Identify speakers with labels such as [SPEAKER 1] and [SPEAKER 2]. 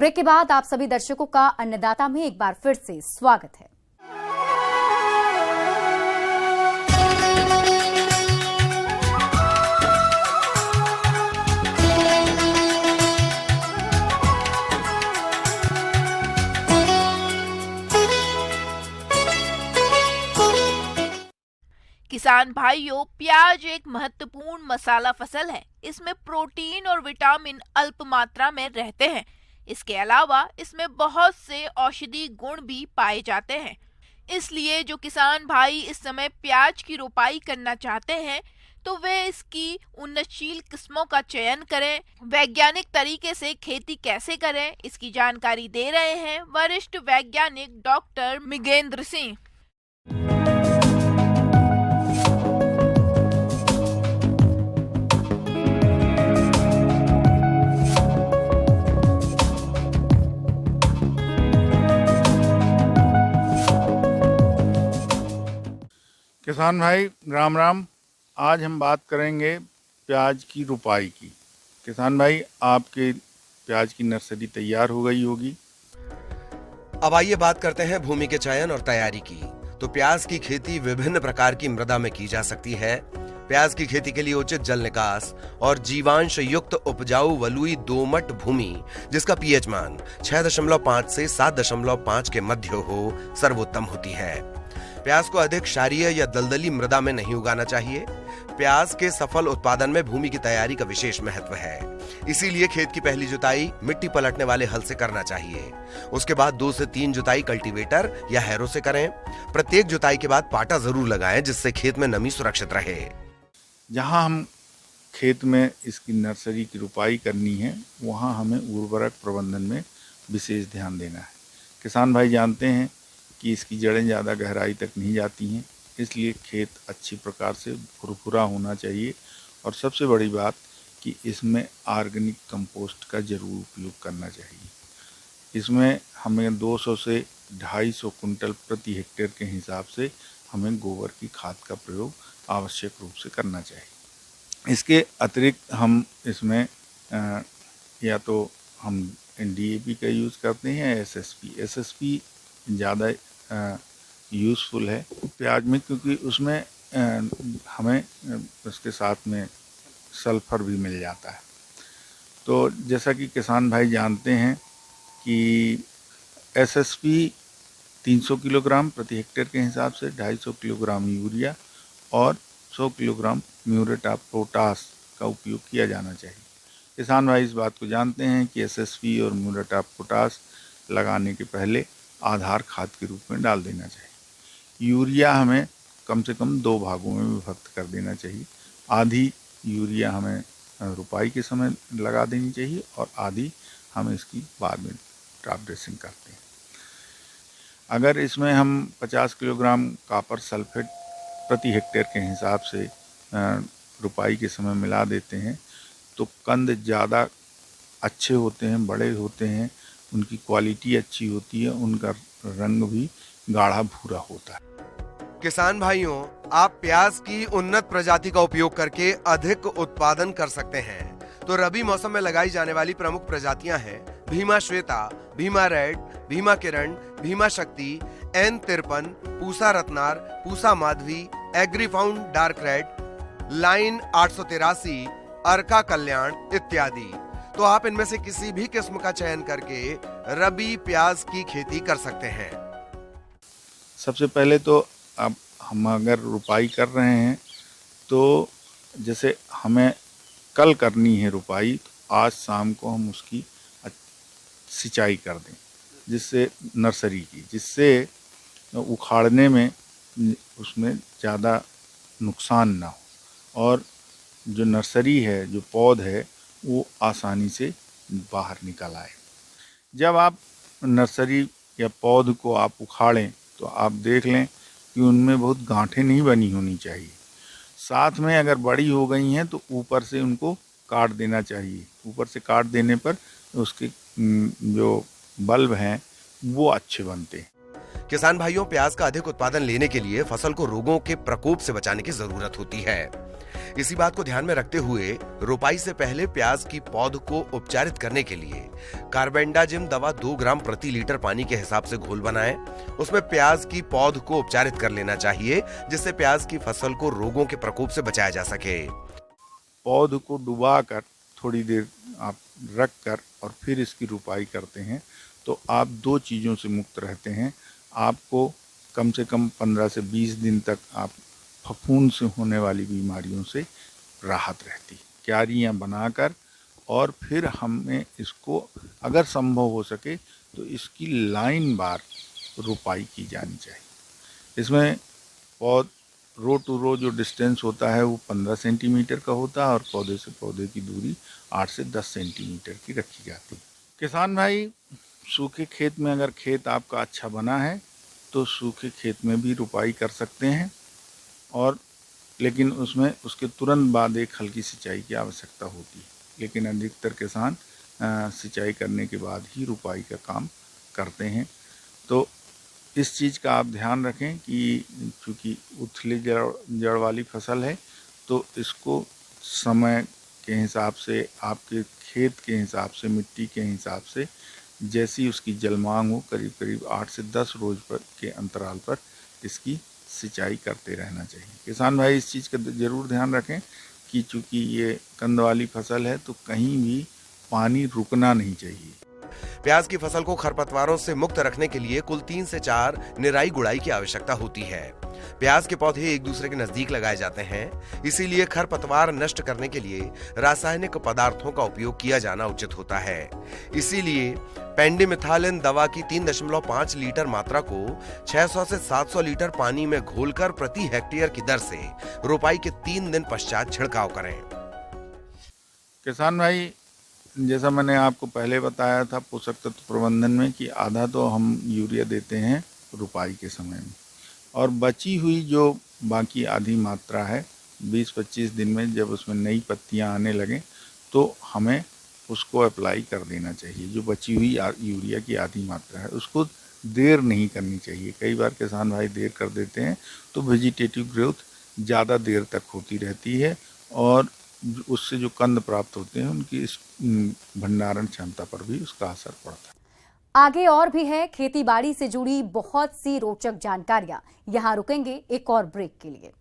[SPEAKER 1] Break के बाद आप सभी दर्शकों का अन्नदाता में एक बार फिर से स्वागत है।
[SPEAKER 2] किसान भाइयों, प्याज एक महत्वपूर्ण मसाला फसल है। इसमें प्रोटीन और विटामिन अल्प मात्रा में रहते हैं। इसके अलावा इसमें बहुत से औषधि गुण भी पाए जाते हैं। इसलिए जो किसान भाई इस समय प्याज की रोपाई करना चाहते हैं तो वे इसकी उन्नतशील किस्मों का चयन करें। वैज्ञानिक तरीके से खेती कैसे करें, इसकी जानकारी दे रहे हैं वरिष्ठ वैज्ञानिक डॉक्टर मृगेंद्र सिंह।
[SPEAKER 3] किसान भाई राम राम। आज हम बात करेंगे प्याज की रुपाई की। किसान भाई, आपके प्याज की नर्सरी तैयार हो गई होगी।
[SPEAKER 4] अब आइए बात करते हैं भूमि के चयन और तैयारी की। तो प्याज की खेती विभिन्न प्रकार की मृदा में की जा सकती है। प्याज की खेती के लिए उचित जल निकास और जीवांश युक्त उपजाऊ वलुई दोमट भूमि जिसका पीएच मान 6.5 से 7.5 के मध्य हो सर्वोत्तम होती है। प्याज को अधिक क्षारीय या दलदली मृदा में नहीं उगाना चाहिए। प्याज के सफल उत्पादन में भूमि की तैयारी का विशेष महत्व है। इसीलिए खेत की पहली जुताई मिट्टी पलटने वाले हल से करना चाहिए। उसके बाद 2 से 3 जुताई कल्टीवेटर या हैरो से करें। प्रत्येक जुताई के बाद पाटा जरूर लगाएं जिससे खेत में नमी सुरक्षित रहे।
[SPEAKER 3] जहां हम खेत में इसकी नर्सरी की रुपाई करनी है वहां हमें उर्वरक प्रबंधन में विशेष ध्यान देना है। किसान भाई जानते हैं कि इसकी जड़ें ज़्यादा गहराई तक नहीं जाती हैं, इसलिए खेत अच्छी प्रकार से फुरफुरा होना चाहिए। और सबसे बड़ी बात कि इसमें ऑर्गेनिक कंपोस्ट का ज़रूर उपयोग करना चाहिए। इसमें हमें 200 से 250 कुंटल प्रति हेक्टेयर के हिसाब से हमें गोबर की खाद का प्रयोग आवश्यक रूप से करना चाहिए। इसके अतिरिक्त हम इसमें या तो हम DAP का यूज़ करते हैं या SSP ज़्यादा यूज़फुल है प्याज में, क्योंकि उसमें हमें उसके साथ में सल्फर भी मिल जाता है। तो जैसा कि किसान भाई जानते हैं कि SSP 300 किलोग्राम प्रति हेक्टेयर के हिसाब से 250 किलोग्राम यूरिया और 100 किलोग्राम म्यूरेट ऑफ पोटाश का उपयोग किया जाना चाहिए। किसान भाई इस बात को जानते हैं कि SSP और म्यूरेट ऑफ पोटाश लगाने के पहले आधार खाद के रूप में डाल देना चाहिए। यूरिया हमें कम से कम 2 भागों में विभक्त कर देना चाहिए। आधी यूरिया हमें रुपाई के समय लगा देनी चाहिए और आधी हम इसकी बाद में टॉप ड्रेसिंग करते हैं। अगर इसमें हम 50 किलोग्राम कॉपर सल्फेट प्रति हेक्टेयर के हिसाब से रुपाई के समय मिला देते हैं तो कंद ज़्यादा अच्छे होते हैं, बड़े होते हैं, उनकी क्वालिटी अच्छी होती है, उनका रंग भी गाढ़ा भूरा होता है।
[SPEAKER 4] किसान भाइयों, आप प्याज की उन्नत प्रजाति का उपयोग करके अधिक उत्पादन कर सकते हैं। तो रबी मौसम में लगाई जाने वाली प्रमुख प्रजातियां हैं Bhima Shweta, Bhima red, Bhima Kiran, Bhima Shakti, N53, Pusa Ratnar, Pusa Madhavi, Agrifound dark red, line 883, Arka Kalyan इत्यादि। तो आप इनमें से किसी भी किस्म का चयन करके रबी प्याज की खेती कर सकते हैं।
[SPEAKER 3] सबसे पहले तो अब हम अगर रुपाई कर रहे हैं तो जैसे हमें कल करनी है रुपाई, तो आज शाम को हम उसकी सिंचाई कर दें जिससे नर्सरी की, जिससे उखाड़ने में उसमें ज़्यादा नुकसान ना हो और जो नर्सरी है, जो पौध है, वो आसानी से बाहर निकल आए। जब आप नर्सरी या पौध को आप उखाड़ें तो आप देख लें कि उनमें बहुत गांठें नहीं बनी होनी चाहिए। साथ में अगर बड़ी हो गई हैं तो ऊपर से उनको काट देना चाहिए। ऊपर से काट देने पर उसके जो बल्ब हैं वो अच्छे बनते हैं।
[SPEAKER 4] किसान भाइयों, प्याज का अधिक उत्पादन लेने के लिए फसल को रोगों के प्रकोप से बचाने की जरूरत होती है। इसी बात को ध्यान में रखते हुए रोपाई से पहले प्याज की पौध को उपचारित करने के लिए कार्बेंडाजिम दवा 2 ग्राम प्रति लीटर पानी के हिसाब से घोल बनाएं। उसमें प्याज की पौध को उपचारित कर लेना चाहिए, जिससे प्याज की फसल को रोगों के प्रकोप से बचाया जा सके।
[SPEAKER 3] पौध को डुबाकर थोड़ी देर आप रख कर और फिर इसकी रुपाई करते हैं तो आप 2 चीज़ों से मुक्त रहते हैं। आपको कम से कम 15 से 20 दिन तक आप फफूंद से होने वाली बीमारियों से राहत रहती है। क्यारियाँ बनाकर और फिर हमें इसको अगर संभव हो सके तो इसकी लाइन बार रुपाई की जानी चाहिए। इसमें पौध रो टू रो जो डिस्टेंस होता है वो 15 सेंटीमीटर का होता है और पौधे से पौधे की दूरी 8 से 10 सेंटीमीटर की रखी जाती है। किसान भाई, सूखे खेत में अगर खेत आपका अच्छा बना है तो सूखे खेत में भी रुपाई कर सकते हैं, और लेकिन उसमें उसके तुरंत बाद एक हल्की सिंचाई की आवश्यकता होती है। लेकिन अधिकतर किसान सिंचाई करने के बाद ही रुपाई का काम करते हैं। तो इस चीज़ का आप ध्यान रखें कि चूँकि उथली जड़ वाली फसल है तो इसको समय के हिसाब से, आपके खेत के हिसाब से, मिट्टी के हिसाब से जैसी उसकी जल मांग हो, करीब करीब 8 से 10 रोज के अंतराल पर इसकी सिंचाई करते रहना चाहिए। किसान भाई इस चीज़ का ज़रूर ध्यान रखें कि चूँकि ये कंद वाली फसल है तो कहीं भी पानी रुकना नहीं चाहिए।
[SPEAKER 4] प्याज की फसल को खरपतवारों से मुक्त रखने के लिए कुल 3 से 4 निराई गुड़ाई की आवश्यकता होती है। प्याज के पौधे एक दूसरे के नजदीक लगाए जाते हैं, इसीलिए खरपतवार नष्ट करने के लिए रासायनिक पदार्थों का उपयोग किया जाना उचित होता है। इसीलिए पेंडिमिथालिन दवा की 3.5 लीटर मात्रा को 600 से 700 लीटर पानी में घोलकर प्रति हेक्टेयर की दर से रोपाई के 3 दिन पश्चात छिड़काव करें।
[SPEAKER 3] किसान भाई, जैसा मैंने आपको पहले बताया था पोषक तत्व प्रबंधन में कि आधा तो हम यूरिया देते हैं रुपाई के समय में, और बची हुई जो बाकी आधी मात्रा है 20-25 दिन में जब उसमें नई पत्तियां आने लगें तो हमें उसको अप्लाई कर देना चाहिए। जो बची हुई यूरिया की आधी मात्रा है उसको देर नहीं करनी चाहिए। कई बार किसान भाई देर कर देते हैं तो वेजिटेटिव ग्रोथ ज़्यादा देर तक होती रहती है और उससे जो कंद प्राप्त होते हैं उनकी इस भंडारण क्षमता पर भी उसका असर पड़ता है।
[SPEAKER 1] आगे और भी है खेती बाड़ी से जुड़ी बहुत सी रोचक जानकारियां। यहां रुकेंगे एक और ब्रेक के लिए।